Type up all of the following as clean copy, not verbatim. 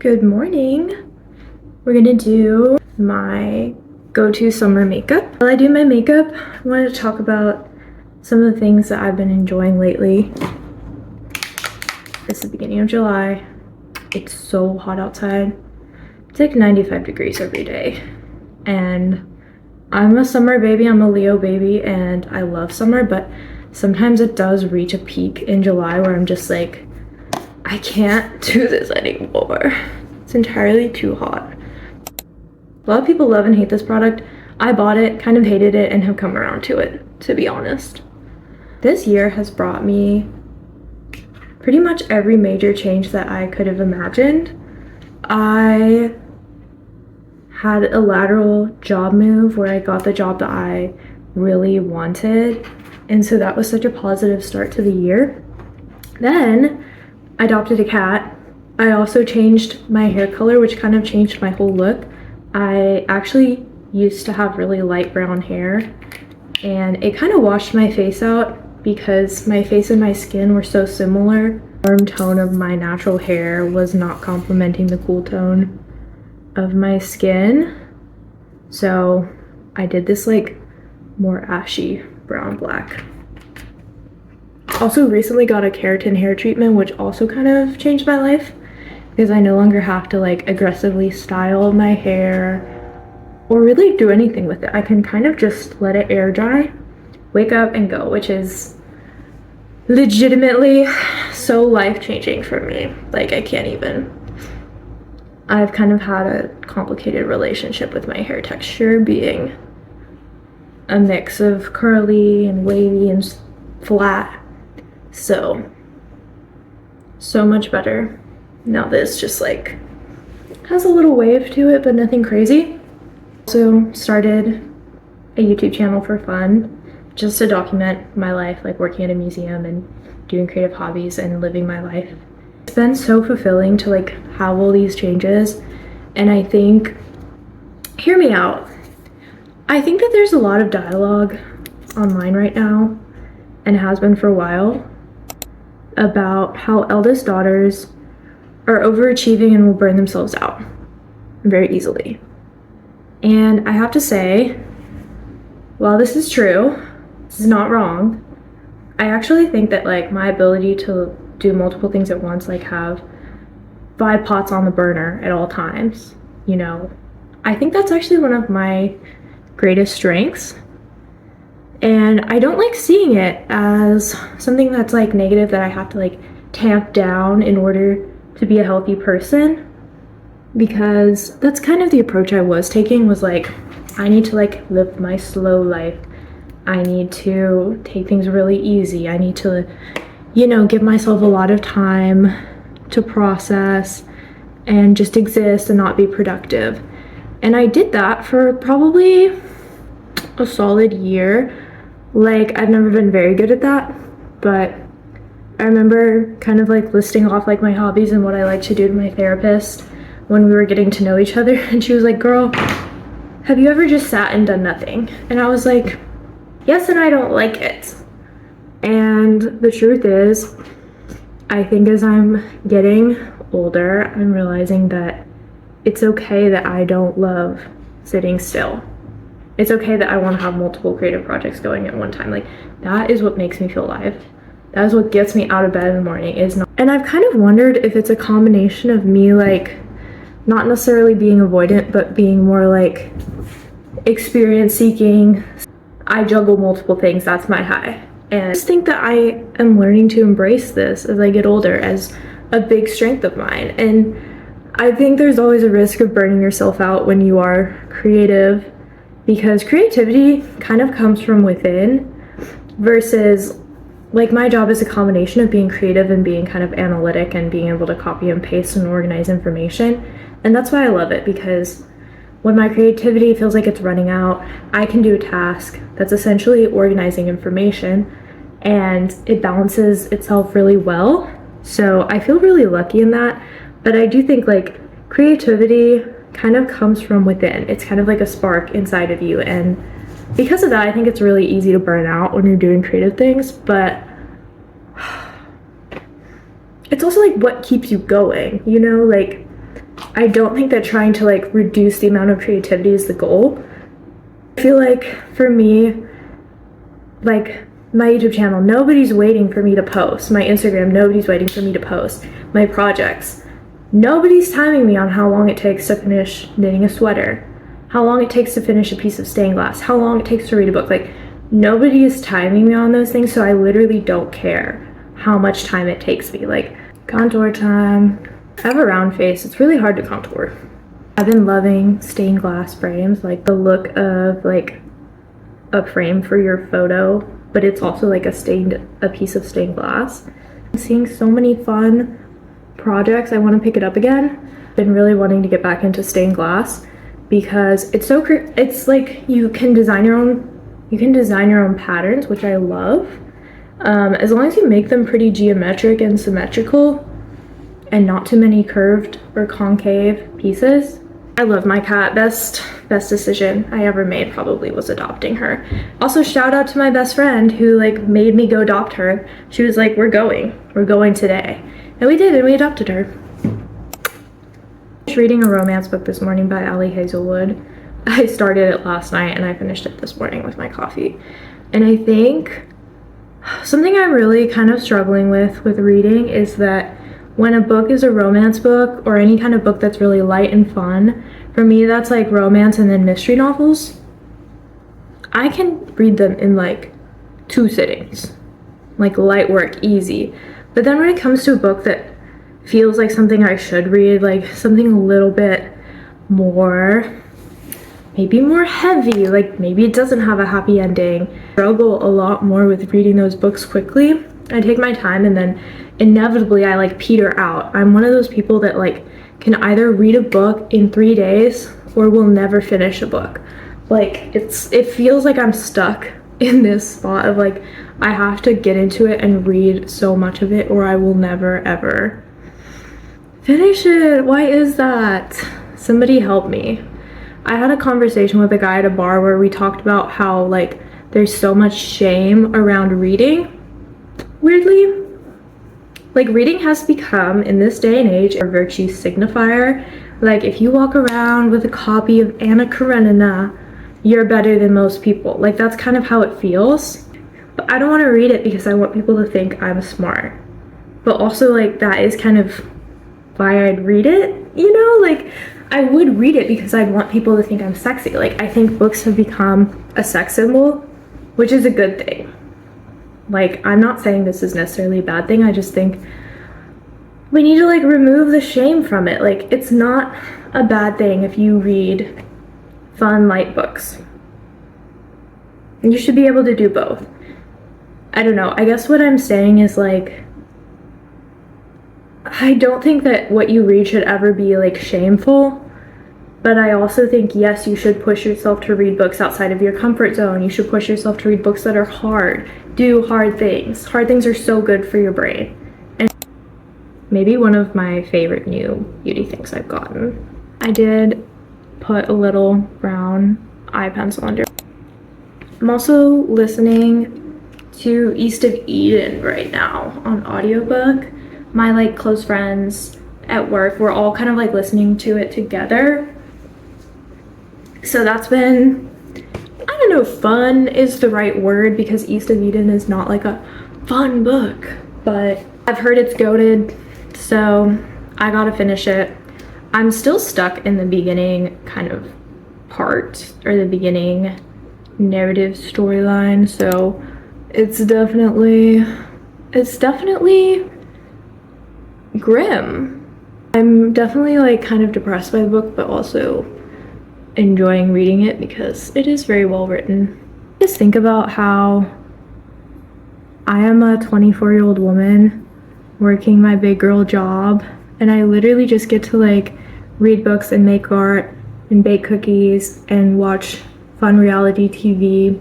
Good morning. We're gonna do my go-to summer makeup. While I do my makeup, I wanted to talk about some of the things that I've been enjoying lately. It's the beginning of July. It's so hot outside. It's like 95 degrees every day. And I'm a summer baby, I'm a Leo baby, and I love summer, but sometimes it does reach a peak in July where I'm just like, I can't do this anymore. It's entirely too hot. A lot of people love and hate this product. I bought it, kind of hated it, and have come around to it, to be honest. This year has brought me pretty much every major change that I could have imagined. I had a lateral job move where I got the job that I really wanted, and so that was such a positive start to the year. Then I adopted a cat. I also changed my hair color, which kind of changed my whole look. I actually used to have really light brown hair, and it kind of washed my face out because my face and my skin were so similar. The warm tone of my natural hair was not complementing the cool tone of my skin. So I did this like more ashy brown black. Also recently got a keratin hair treatment, which also kind of changed my life because I no longer have to like aggressively style my hair or really do anything with it. I can kind of just let it air dry, wake up and go, which is legitimately so life-changing for me. Like I can't even. I've kind of had a complicated relationship with my hair texture, being a mix of curly and wavy and flat. So much better. Now this just like has a little wave to it, but nothing crazy. Also started a YouTube channel for fun, just to document my life, like working at a museum and doing creative hobbies and living my life. It's been so fulfilling to like have all these changes, and I think, hear me out, I think that there's a lot of dialogue online right now, and has been for a while, about how eldest daughters are overachieving and will burn themselves out very easily. And I have to say, while this is true, this is not wrong, I actually think that like my ability to do multiple things at once, like have 5 pots on the burner at all times, you know, I think that's actually one of my greatest strengths. And I don't like seeing it as something that's like negative that I have to like tamp down in order to be a healthy person, because that's kind of the approach I was taking, was like, I need to like live my slow life. I need to take things really easy. I need to, you know, give myself a lot of time to process and just exist and not be productive. And I did that for probably a solid year. Like, I've never been very good at that, but I remember kind of like listing off like my hobbies and what I like to do to my therapist when we were getting to know each other, and she was like, girl, have you ever just sat and done nothing? And I was like, yes, and I don't like it. And the truth is, I think as I'm getting older, I'm realizing that it's okay that I don't love sitting still. It's okay that I want to have multiple creative projects going at one time. Like, that is what makes me feel alive. That is what gets me out of bed in the morning, is not. And I've kind of wondered if it's a combination of me like not necessarily being avoidant, but being more like experience seeking. I juggle multiple things, that's my high. And I just think that I am learning to embrace this as I get older as a big strength of mine. And I think there's always a risk of burning yourself out when you are creative, because creativity kind of comes from within, versus like my job is a combination of being creative and being kind of analytic and being able to copy and paste and organize information. And that's why I love it, because when my creativity feels like it's running out, I can do a task that's essentially organizing information, and it balances itself really well. So I feel really lucky in that. But I do think like creativity kind of comes from within. It's kind of like a spark inside of you, and because of that, I think it's really easy to burn out when you're doing creative things, but it's also like what keeps you going, you know? Like, I don't think that trying to like reduce the amount of creativity is the goal. I feel like for me, like my YouTube channel, nobody's waiting for me to post. My Instagram, nobody's waiting for me to post. My projects, nobody's timing me on how long it takes to finish knitting a sweater, how long it takes to finish a piece of stained glass, how long it takes to read a book. Like nobody is timing me on those things, so I literally don't care how much time it takes me. Like contour time. I have a round face. It's really hard to contour. I've been loving stained glass frames, like the look of like a frame for your photo, but it's also like a piece of stained glass. I'm seeing so many fun projects. I want to pick it up again. Been really wanting to get back into stained glass because it's so it's like you can design your own patterns, which I love. As long as you make them pretty geometric and symmetrical and not too many curved or concave pieces. I love my cat. Best decision I ever made probably was adopting her. Also, shout out to my best friend who like made me go adopt her. She was like, we're going today. And we did, and we adopted her. I was reading a romance book this morning by Ali Hazelwood. I started it last night and I finished it this morning with my coffee. And I think something I'm really kind of struggling with reading is that when a book is a romance book or any kind of book that's really light and fun, for me that's like romance and then mystery novels. I can read them in like 2 sittings, like light work, easy. But then when it comes to a book that feels like something I should read, like something a little bit more, maybe more heavy, like maybe it doesn't have a happy ending, I struggle a lot more with reading those books quickly. I take my time and then inevitably I like peter out. I'm one of those people that like can either read a book in 3 days or will never finish a book. Like it feels like I'm stuck in this spot of like I have to get into it and read so much of it or I will never ever finish it. Why is that? Somebody help me. I had a conversation with a guy at a bar where we talked about how like there's so much shame around reading. Weirdly, like reading has become in this day and age a virtue signifier. Like if you walk around with a copy of Anna Karenina, you're better than most people. Like that's kind of how it feels. But I don't want to read it because I want people to think I'm smart. But also like that is kind of why I'd read it, you know? Like I would read it because I'd want people to think I'm sexy. Like I think books have become a sex symbol, which is a good thing. Like I'm not saying this is necessarily a bad thing. I just think we need to like remove the shame from it. Like it's not a bad thing if you read fun light books. You should be able to do both. I don't know. I guess what I'm saying is like I don't think that what you read should ever be like shameful. But I also think, yes, you should push yourself to read books outside of your comfort zone. You should push yourself to read books that are hard. Do hard things. Hard things are so good for your brain. And maybe one of my favorite new beauty things I've gotten. I did put a little brown eye pencil under. I'm also listening to East of Eden right now on audiobook. My like close friends at work, we're all kind of like listening to it together. So that's been, I don't know if fun is the right word because East of Eden is not like a fun book, but I've heard it's goated, so I gotta finish it. I'm still stuck in the beginning kind of part, or the beginning narrative storyline, so it's definitely grim. I'm definitely like kind of depressed by the book, but also enjoying reading it because it is very well written. Just think about how I am a 24-year-old woman working my big girl job, and I literally just get to like read books and make art and bake cookies and watch fun reality TV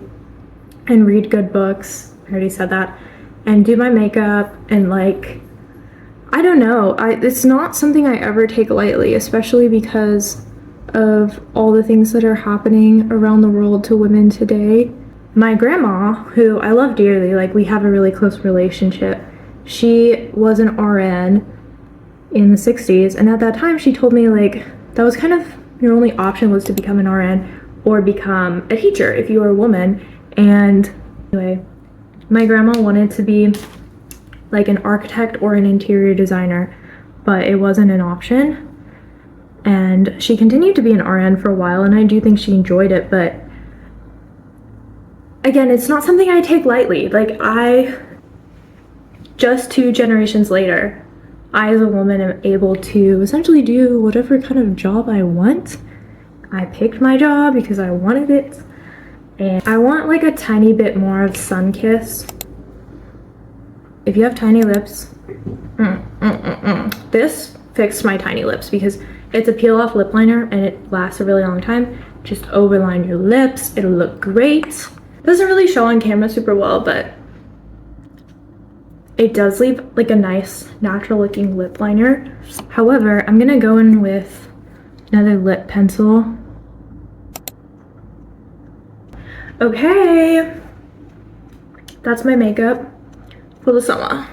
and read good books, I already said that, and do my makeup and like, I don't know, it's not something I ever take lightly, especially because of all the things that are happening around the world to women today. My grandma, who I love dearly, like we have a really close relationship, she was an RN in the 60s, and at that time she told me like that was kind of your only option was to become an RN or become a teacher if you were a woman. And anyway, my grandma wanted to be like an architect or an interior designer, but it wasn't an option. And she continued to be an RN for a while, and I do think she enjoyed it, but again, it's not something I take lightly. Like, just 2 generations later, I as a woman am able to essentially do whatever kind of job I want. I picked my job because I wanted it, and I want like a tiny bit more of sun kiss. If you have tiny lips, this fixed my tiny lips because it's a peel off lip liner and it lasts a really long time. Just overline your lips, it'll look great. Doesn't really show on camera super well, but it does leave like a nice natural looking lip liner. However, I'm gonna go in with another lip pencil. Okay, that's my makeup for the summer.